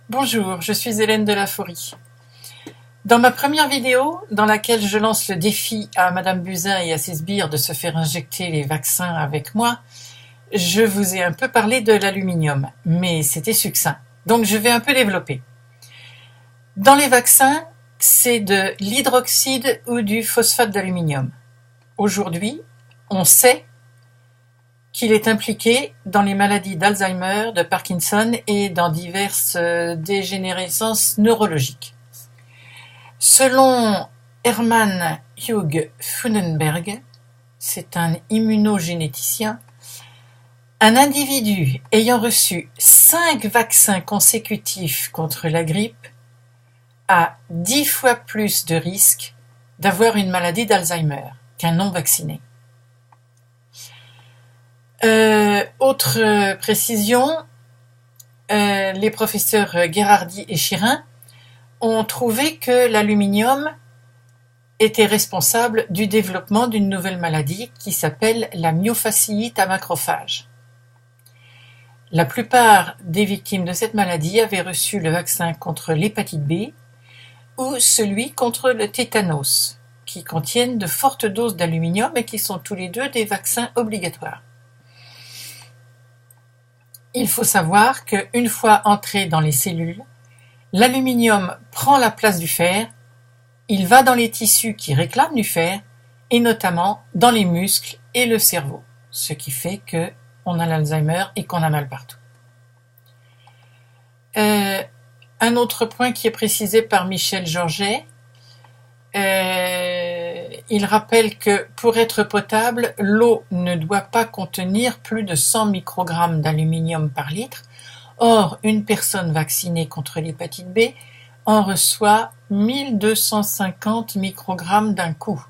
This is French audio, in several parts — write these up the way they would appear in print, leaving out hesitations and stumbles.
Bonjour, je suis Hélène Delaforie. Dans ma première vidéo, dans laquelle je lance le défi à Madame Buzyn et à ses sbires de se faire injecter les vaccins avec moi, je vous ai un peu parlé de l'aluminium, mais c'était succinct. Donc je vais un peu développer. Dans les vaccins, c'est de l'hydroxyde ou du phosphate d'aluminium. Aujourd'hui, on sait qu'il est impliqué dans les maladies d'Alzheimer, de Parkinson et dans diverses dégénérescences neurologiques. Selon Hermann Hugh Funenberg, c'est un immunogénéticien, un individu ayant reçu 5 vaccins consécutifs contre la grippe a 10 fois plus de risques d'avoir une maladie d'Alzheimer qu'un non vacciné. Autre précision, les professeurs Gherardi et Chirin ont trouvé que l'aluminium était responsable du développement d'une nouvelle maladie qui s'appelle la myofasciite à macrophages. La plupart des victimes de cette maladie avaient reçu le vaccin contre l'hépatite B ou celui contre le tétanos, qui contiennent de fortes doses d'aluminium et qui sont tous les deux des vaccins obligatoires. Il faut savoir qu'une fois entré dans les cellules, l'aluminium prend la place du fer, il va dans les tissus qui réclament du fer, et notamment dans les muscles et le cerveau, ce qui fait qu'on a l'Alzheimer et qu'on a mal partout. Un autre point qui est précisé par Michel Georget, il rappelle que pour être potable, l'eau ne doit pas contenir plus de 100 microgrammes d'aluminium par litre. Or, une personne vaccinée contre l'hépatite B en reçoit 1250 microgrammes d'un coup.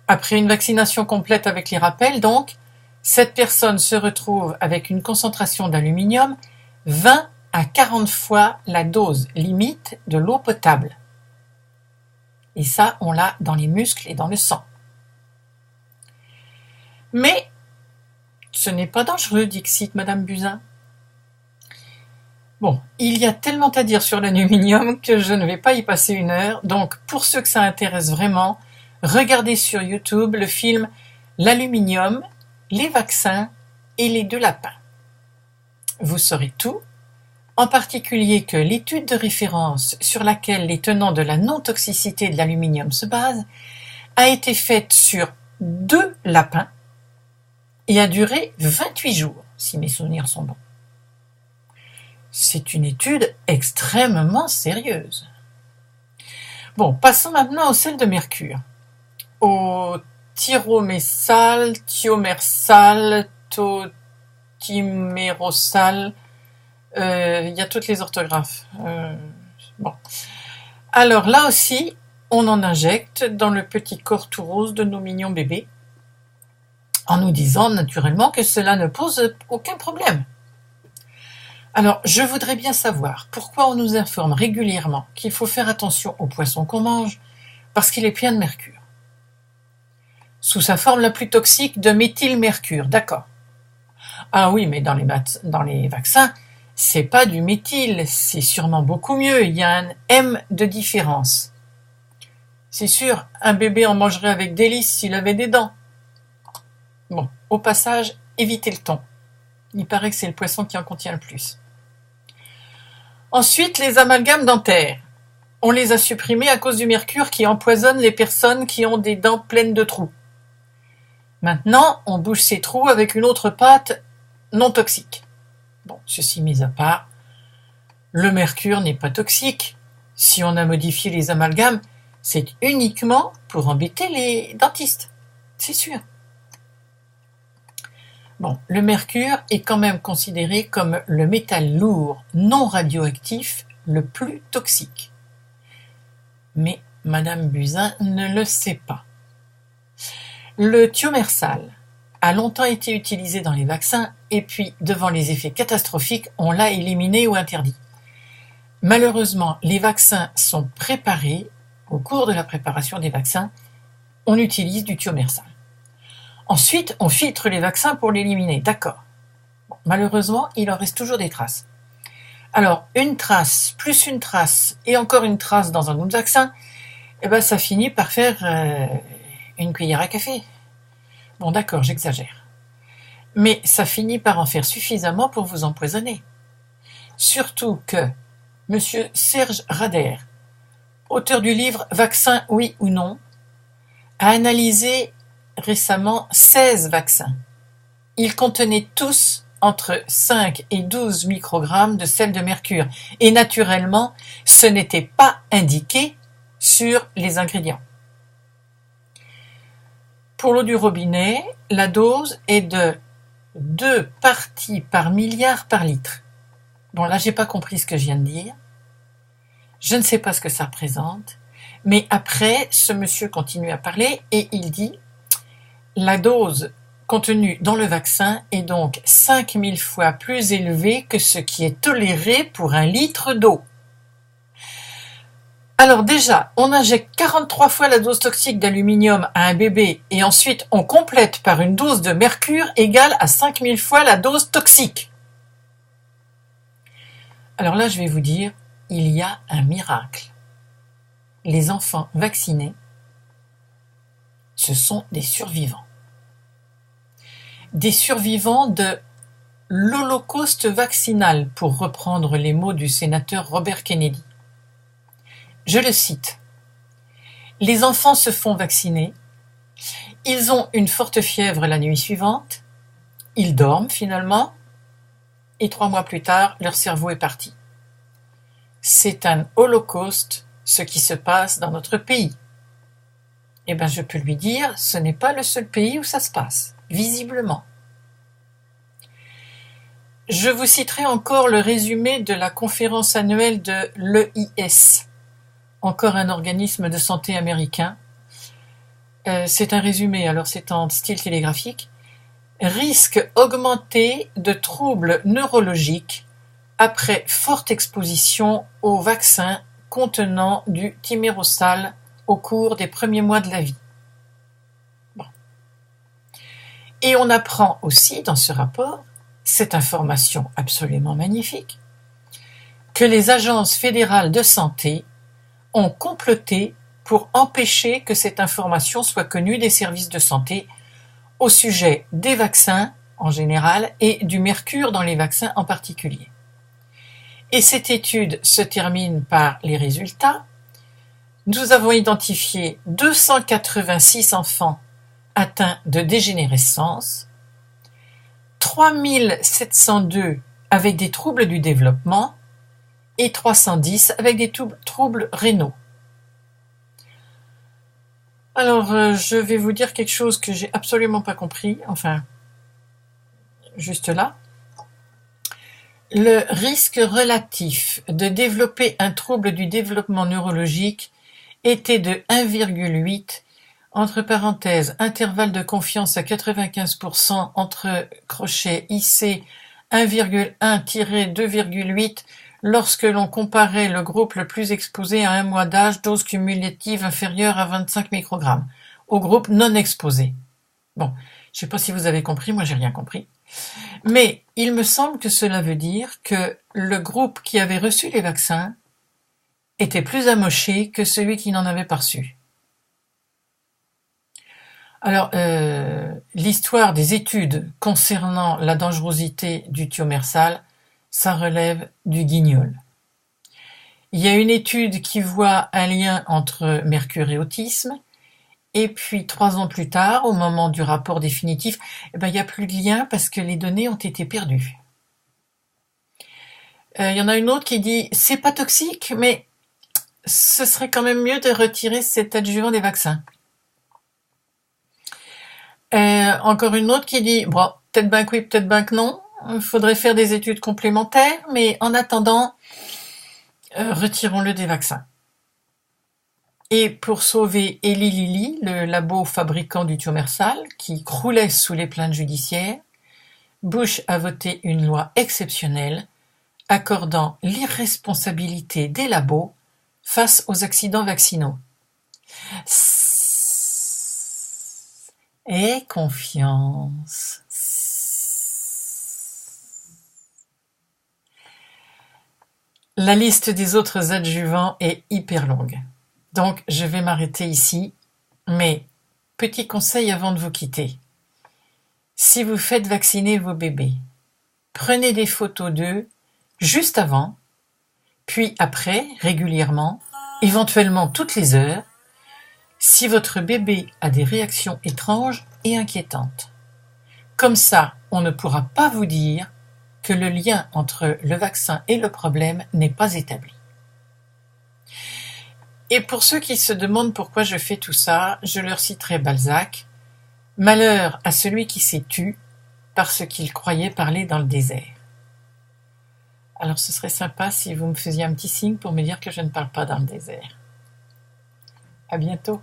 Après une vaccination complète avec les rappels, donc, cette personne se retrouve avec une concentration d'aluminium 20 à 40 fois la dose limite de l'eau potable. Et ça, on l'a dans les muscles et dans le sang. Mais ce n'est pas dangereux, dixit Madame Buzyn. Bon, il y a tellement à dire sur l'aluminium que je ne vais pas y passer une heure, donc pour ceux que ça intéresse vraiment, regardez sur YouTube le film L'aluminium, les vaccins et les 2 lapins. Vous saurez tout, en particulier que l'étude de référence sur laquelle les tenants de la non-toxicité de l'aluminium se basent a été faite sur 2 lapins et a duré 28 jours, si mes souvenirs sont bons. C'est une étude extrêmement sérieuse. Bon, passons maintenant au sel de mercure. Au thyromessal, thiomersal, thymérosal, il y a toutes les orthographes. Bon. Alors là aussi, on en injecte dans le petit corps tout rose de nos mignons bébés, en nous disant naturellement que cela ne pose aucun problème. Alors, je voudrais bien savoir pourquoi on nous informe régulièrement qu'il faut faire attention aux poissons qu'on mange parce qu'il est plein de mercure. Sous sa forme la plus toxique de méthylmercure, d'accord. Ah oui, mais dans les vaccins, c'est pas du méthyle, c'est sûrement beaucoup mieux, il y a un M de différence. C'est sûr, un bébé en mangerait avec délice s'il avait des dents. Bon, au passage, évitez le thon. Il paraît que c'est le poisson qui en contient le plus. Ensuite, les amalgames dentaires. On les a supprimés à cause du mercure qui empoisonne les personnes qui ont des dents pleines de trous. Maintenant, on bouche ces trous avec une autre pâte non toxique. Bon, ceci mis à part, le mercure n'est pas toxique. Si on a modifié les amalgames, c'est uniquement pour embêter les dentistes. C'est sûr. Bon, le mercure est quand même considéré comme le métal lourd non radioactif le plus toxique. Mais Madame Buzyn ne le sait pas. Le thiomersal a longtemps été utilisé dans les vaccins et puis, devant les effets catastrophiques, on l'a éliminé ou interdit. Malheureusement, les vaccins sont préparés, au cours de la préparation des vaccins, on utilise du thiomersal. Ensuite, on filtre les vaccins pour l'éliminer, d'accord. Bon, malheureusement, il en reste toujours des traces. Alors, une trace, plus une trace, et encore une trace dans un autre vaccin, eh ben, ça finit par faire une cuillère à café. Bon, d'accord, j'exagère. Mais ça finit par en faire suffisamment pour vous empoisonner. Surtout que Monsieur Serge Rader, auteur du livre Vaccin, oui ou non, a analysé récemment 16 vaccins. Ils contenaient tous entre 5 et 12 microgrammes de sel de mercure. Et naturellement, ce n'était pas indiqué sur les ingrédients. Pour l'eau du robinet, la dose est de 2 parties par milliard par litre. Bon, là, j'ai pas compris ce que je viens de dire. Je ne sais pas ce que ça représente. Mais après, ce monsieur continue à parler et il dit « La dose contenue dans le vaccin est donc 5000 fois plus élevée que ce qui est toléré pour un litre d'eau. » Alors déjà, on injecte 43 fois la dose toxique d'aluminium à un bébé et ensuite on complète par une dose de mercure égale à 5000 fois la dose toxique. Alors là, je vais vous dire, il y a un miracle. Les enfants vaccinés, ce sont des survivants. Des survivants de l'Holocauste vaccinal, pour reprendre les mots du sénateur Robert Kennedy. Je le cite. Les enfants se font vacciner, ils ont une forte fièvre la nuit suivante, ils dorment finalement, et 3 mois plus tard, leur cerveau est parti. C'est un holocauste, ce qui se passe dans notre pays. Eh bien, je peux lui dire, ce n'est pas le seul pays où ça se passe, visiblement. Je vous citerai encore le résumé de la conférence annuelle de l'EIS, encore un organisme de santé américain. C'est un résumé, alors c'est en style télégraphique. Risque augmenté de troubles neurologiques après forte exposition aux vaccins contenant du thymérosal au cours des premiers mois de la vie. Bon. Et on apprend aussi dans ce rapport, cette information absolument magnifique, que les agences fédérales de santé ont comploté pour empêcher que cette information soit connue des services de santé au sujet des vaccins en général et du mercure dans les vaccins en particulier. Et cette étude se termine par les résultats. Nous avons identifié 286 enfants atteints de dégénérescence, 3702 avec des troubles du développement et 310 avec des troubles rénaux. Alors, je vais vous dire quelque chose que j'ai absolument pas compris, enfin, juste là. Le risque relatif de développer un trouble du développement neurologique était de 1,8, entre parenthèses, intervalle de confiance à 95%, entre crochets IC 1,1-2,8, lorsque l'on comparait le groupe le plus exposé à 1 mois d'âge, dose cumulative inférieure à 25 microgrammes, au groupe non exposé. Bon, je ne sais pas si vous avez compris, moi j'ai rien compris. Mais il me semble que cela veut dire que le groupe qui avait reçu les vaccins était plus amoché que celui qui n'en avait pas reçu. Alors, l'histoire des études concernant la dangerosité du thiomersal, ça relève du guignol. Il y a une étude qui voit un lien entre mercure et autisme, et puis 3 ans plus tard, au moment du rapport définitif, il n'y a plus de lien parce que les données ont été perdues. Il y en a une autre qui dit « c'est pas toxique, mais ce serait quand même mieux de retirer cet adjuvant des vaccins ». Encore une autre qui dit « bon, peut-être bien que oui, peut-être bien que non, il faudrait faire des études complémentaires, mais en attendant, retirons-le des vaccins ». Et pour sauver Eli Lilly, le labo fabricant du thiomersal, qui croulait sous les plaintes judiciaires, Bush a voté une loi exceptionnelle accordant l'irresponsabilité des labos face aux accidents vaccinaux. Aie confiance. La liste des autres adjuvants est hyper longue. Donc, je vais m'arrêter ici. Mais, petit conseil avant de vous quitter. Si vous faites vacciner vos bébés, prenez des photos d'eux juste avant, puis après, régulièrement, éventuellement toutes les heures, si votre bébé a des réactions étranges et inquiétantes. Comme ça, on ne pourra pas vous dire que le lien entre le vaccin et le problème n'est pas établi. Et pour ceux qui se demandent pourquoi je fais tout ça, je leur citerai Balzac. Malheur à celui qui s'est tu parce qu'il croyait parler dans le désert. Alors ce serait sympa si vous me faisiez un petit signe pour me dire que je ne parle pas dans le désert. À bientôt.